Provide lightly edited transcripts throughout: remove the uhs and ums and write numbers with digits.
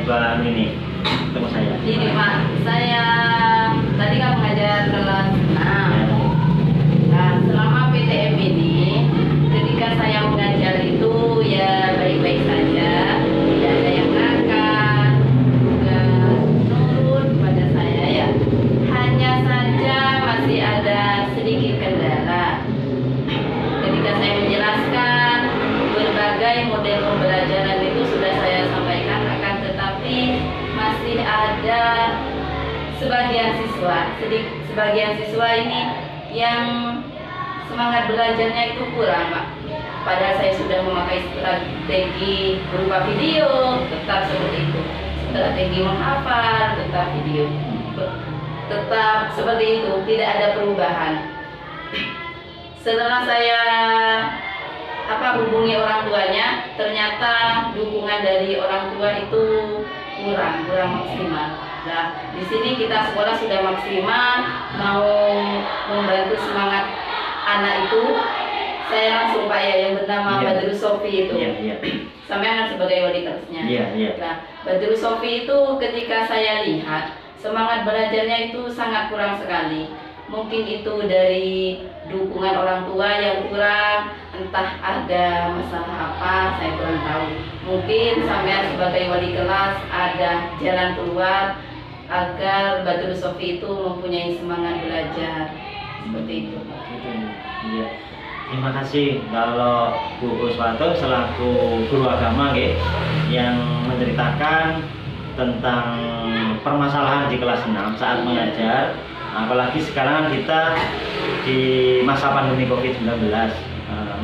tiba-tiba ini ketemu saya? Ini Pak, saya tadi kan mengajar kelas 6. Nah, selama PTM ini, ketika saya mengajar itu ya baik-baik saja, tidak ada yang nakal, juga nurut kepada saya ya. Hanya saja masih ada sedikit kendala. Ketika saya menjelaskan berbagai model pembelajaran itu sudah saya sampaikan, akan tetapi masih ada sebagian siswa ini yang semangat belajarnya itu kurang, Pak. Padahal saya sudah memakai strategi berupa video, tetap seperti itu. Strategi menghafal, tetap video. Tetap seperti itu, tidak ada perubahan. Setelah saya hubungi orang tuanya, ternyata dukungan dari orang tua itu kurang maksimal. Nah, di sini kita sekolah sudah maksimal, mau membantu semangat anak itu. Saya langsung Pak ya, yang bernama Badrus Sofi itu. Sampai kan sebagai wali kelasnya. Nah, Badrus Sofi itu ketika saya lihat semangat belajarnya itu sangat kurang sekali. Mungkin itu dari dukungan orang tua yang kurang, entah ada masalah apa, saya kurang tahu. Mungkin sampai sebagai wali kelas ada jalan keluar agar Badrus Sofi itu mempunyai semangat belajar seperti itu. Iya. Terima kasih kalau Bu Uswanto selaku guru agama yang menceritakan tentang permasalahan di kelas 6 saat mengajar. Apalagi sekarang kita di masa pandemi COVID-19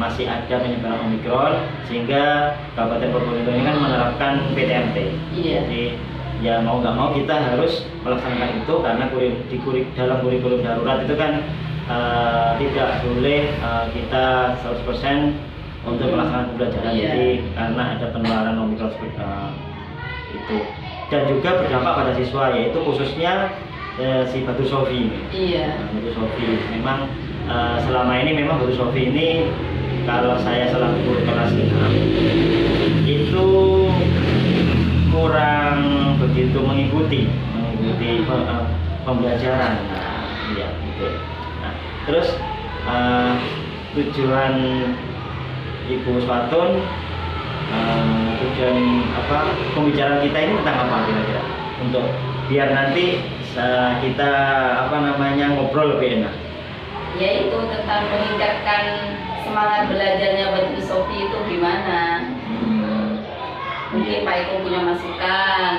masih ada penyebaran Omikron, sehingga Kabupaten Probolinggo ini kan menerapkan PTMT. Jadi ya mau nggak mau kita harus melaksanakan itu, karena dalam kurikulum darurat itu kan tidak boleh kita 100% untuk melaksanakan pembelajaran. Jadi karena ada penularan Omikron itu, dan juga berdampak pada siswa, yaitu khususnya si Badrus Sofi ini. Badrus Sofi memang selama ini Badrus Sofi ini, kalau saya selaku guru kelas 6 itu kurang begitu mengikuti pembelajaran. Gitu. Nah, terus tujuan Ibu Uswatun, tujuan pembicaraan kita ini tentang apa kira-kira, untuk biar nanti kita ngobrol lebih enak? Yaitu tentang meningkatkan semangat belajarnya Badrus Sofi itu gimana. Mungkin Pak Eko punya masukan,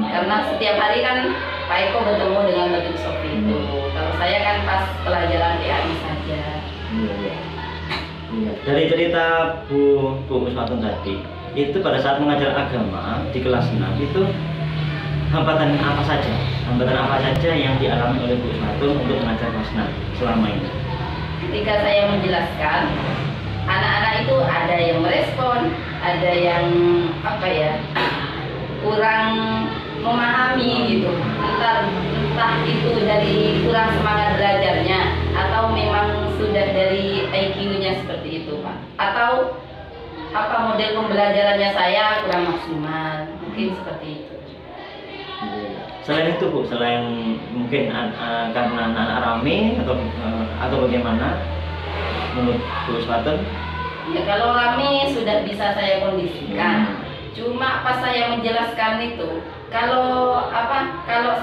karena setiap hari kan Pak Eko bertemu dengan Badrus Sofi itu. Kalau saya kan pas pelajaran PAI saja. Dari cerita Bu Uswatun tadi, itu pada saat mengajar agama di kelas 6 itu hambatan apa saja yang dialami oleh Bu Uswatun untuk mengajar kelas 6 selama ini? Ketika saya menjelaskan, anak-anak itu ada yang merespon, ada yang kurang memahami gitu. Entah itu dari kurang semangat belajarnya, atau memang sudah dari IQ-nya seperti itu, Pak. Atau model pembelajarannya saya kurang maksimal, mungkin seperti itu. Selain itu Bu, selain mungkin karena anak-anak rame atau bagaimana menurut Bu Uswatun? Ya, kalau rame sudah bisa saya kondisikan. Cuma pas saya menjelaskan itu, kalau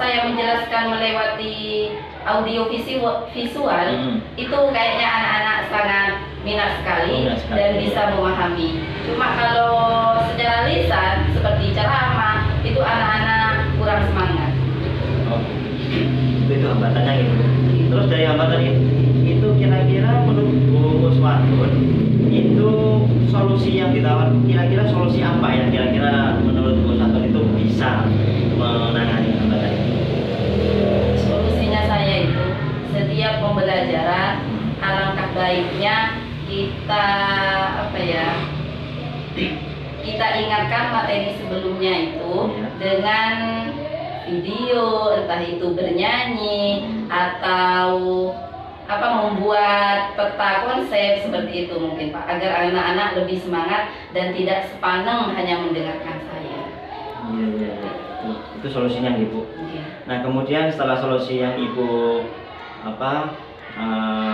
saya menjelaskan melewati audio visual, itu kayaknya anak-anak sangat minat sekali dan bisa memahami. Cuma kalau secara lisan seperti ceramah, itu anak-anak kurang semangat. Itu hambatannya gitu. Terus dari hambatan itu kira-kira menurut Bu Uswatun itu solusi yang ditawar, kira-kira solusi apa yang kira-kira menurut Bu Uswatun itu bisa menangani hambatan itu? Solusinya saya itu, setiap pembelajaran alangkah baiknya kita ingatkan materi sebelumnya itu dengan video, entah itu bernyanyi atau membuat peta konsep seperti itu mungkin Pak, agar anak-anak lebih semangat dan tidak sepaneng hanya mendengarkan saya. Itu solusinya Ibu. Iya. Nah kemudian setelah solusi yang Ibu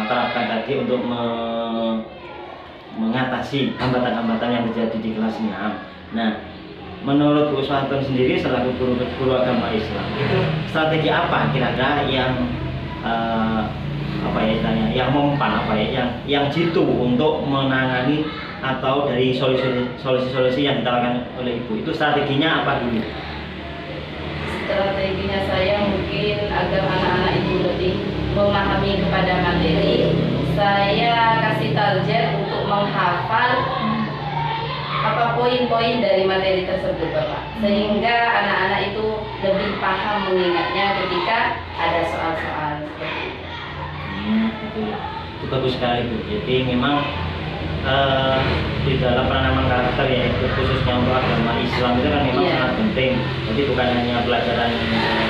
terapkan tadi untuk mengatasi hambatan-hambatan yang terjadi di kelas 6. Nah menurut Bu Uswatun sendiri selaku guru agama Islam, itu strategi apa kira-kira yang yang mempan yang jitu untuk menangani atau dari solusi-solusi yang ditawarkan oleh Ibu, itu strateginya apa dulu? Strateginya saya mungkin agar anak-anak itu lebih memahami kepada materi, saya kasih target untuk menghafal poin-poin dari materi tersebut Bapak, sehingga anak-anak itu lebih paham mengingatnya ketika ada soal-soal seperti itu. Itu bagus sekali Bu. Jadi memang di dalam penanaman karakter ya, khususnya untuk agama Islam itu kan memang sangat penting. Jadi bukan hanya pelajaran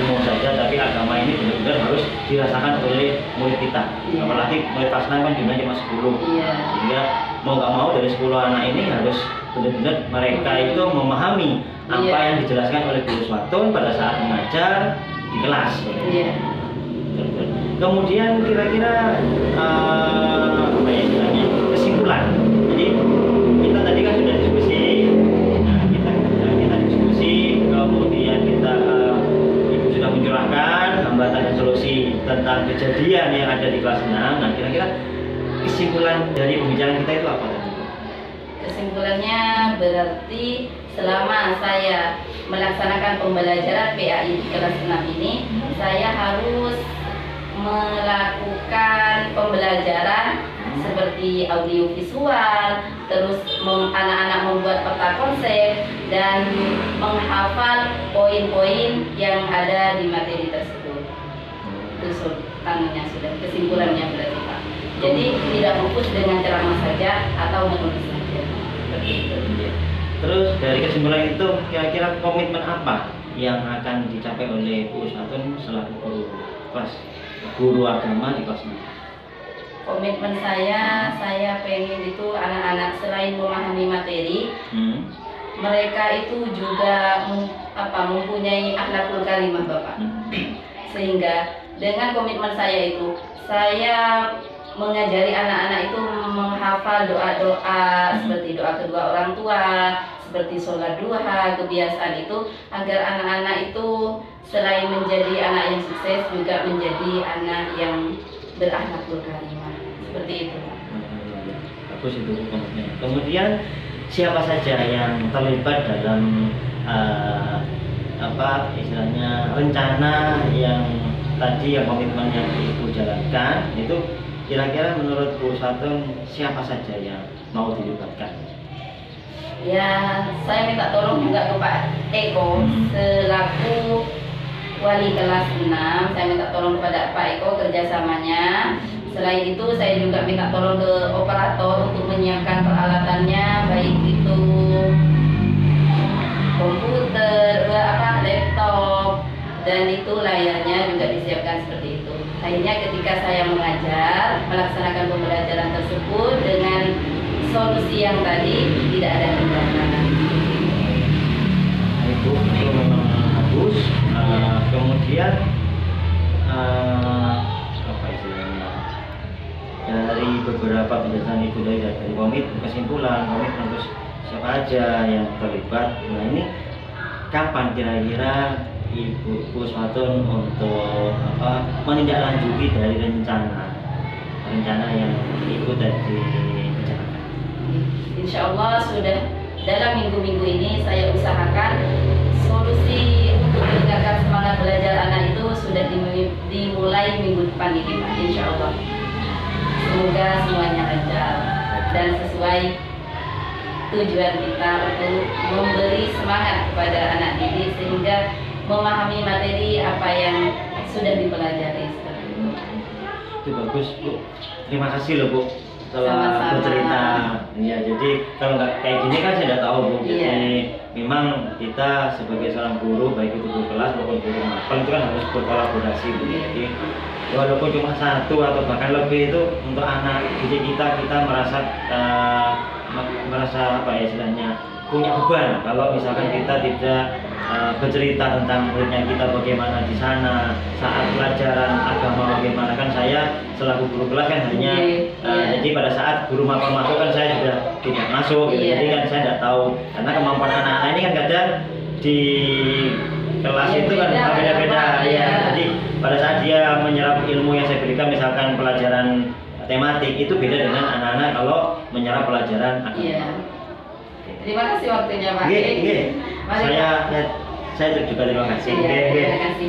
umum saja, tapi agama ini benar-benar harus dirasakan oleh murid kita. Apalagi murid kelas 6 kan jumlahnya cuma 10. Sehingga mau nggak mau dari 10 anak ini harus benar-benar mereka itu memahami apa yang dijelaskan oleh Bu Uswatun pada saat mengajar di kelas. Kemudian kira-kira kesimpulan. Jadi kita tadi kan sudah diskusi, kita diskusi, kemudian Ibu sudah mencurahkan hambatan dan solusi tentang kejadian yang ada di kelas 6. Nah kira-kira kesimpulan dari pembicaraan kita itu apa tadi? Kesimpulannya berarti selama saya melaksanakan pembelajaran PAI di kelas 6 ini, saya harus melakukan pembelajaran seperti audio visual, terus anak-anak membuat peta konsep dan menghafal poin-poin yang ada di materi tersebut. Itu sudah kesimpulannya berarti Pak. Jadi tidak fokus dengan ceramah saja atau menulis saja. Seperti itu. Terus dari kesimpulan itu kira-kira komitmen apa yang akan dicapai oleh Bu Uswatun selaku guru agama di kelas 6? Komitmen saya pengen itu anak-anak selain memahami materi, mereka itu juga mempunyai akhlakul karimah Bapak. Sehingga dengan komitmen saya itu, saya mengajari anak-anak itu menghafal doa-doa seperti doa kedua orang tua, seperti sholat duha, kebiasaan itu agar anak-anak itu selain menjadi anak yang sukses juga menjadi anak yang berakhlakul karimah. Seperti itu. Bagus itu komitmennya. Kemudian siapa saja yang terlibat dalam istilahnya rencana yang tadi yang komitmen yang Ibu jalankan itu, kira-kira menurut Bu Uswatun siapa saja yang mau dilibatkan? Ya, saya minta tolong juga ke Pak Eko selaku wali kelas 6. Saya minta tolong kepada Pak Eko kerjasamanya. Selain itu saya juga minta tolong ke operator untuk menyiapkan peralatannya, baik itu komputer, laptop, dan itu layarnya juga disiapkan seperti itu. Akhirnya ketika saya mengajar, melaksanakan pembelajaran tersebut dengan solusi yang tadi, tidak ada kendala. Itu memang bagus. Kemudian dari beberapa penjelasan Ibu dari kesimpulan terus siapa aja yang terlibat. Nah ini kapan kira-kira Ibu Uswatun untuk menindaklanjuti dari rencana yang Ibu tadi bicarakan? Insya Allah sudah dalam minggu-minggu ini saya usahakan solusi untuk meningkatkan semangat belajar anak itu sudah dimulai minggu depan ini Pak, insya Allah. Semoga semuanya lancar dan sesuai tujuan kita untuk memberi semangat kepada anak didik sehingga memahami materi apa yang sudah dipelajari. Itu bagus Bu. Terima kasih loh Bu telah bercerita. Ya, jadi kalau nggak kayak gini kan saya nggak tahu Bu. Jadi memang kita sebagai seorang guru, baik itu guru kelas maupun guru mapel itu kan harus berkolaborasi Bu. Jadi walaupun cuma satu atau bahkan lebih itu untuk anak didik kita merasa istilahnya punya beban kalau misalkan kita tidak bercerita tentang muridnya kita bagaimana di sana saat pelajaran agama bagaimana. Kan saya selaku guru kelas kan hanya jadi pada saat guru mapel masuk kan saya sudah tidak masuk gitu. Jadi kan saya tidak tahu karena kemampuan anak-anak ini kan kadang di kelas itu kan beda-beda ya. Jadi pada saat dia menyerap ilmu yang saya berikan misalkan pelajaran tematik itu beda dengan anak-anak kalau menyerap pelajaran agama. Terima kasih waktunya Pak. Saya juga terima kasih. Terima kasih.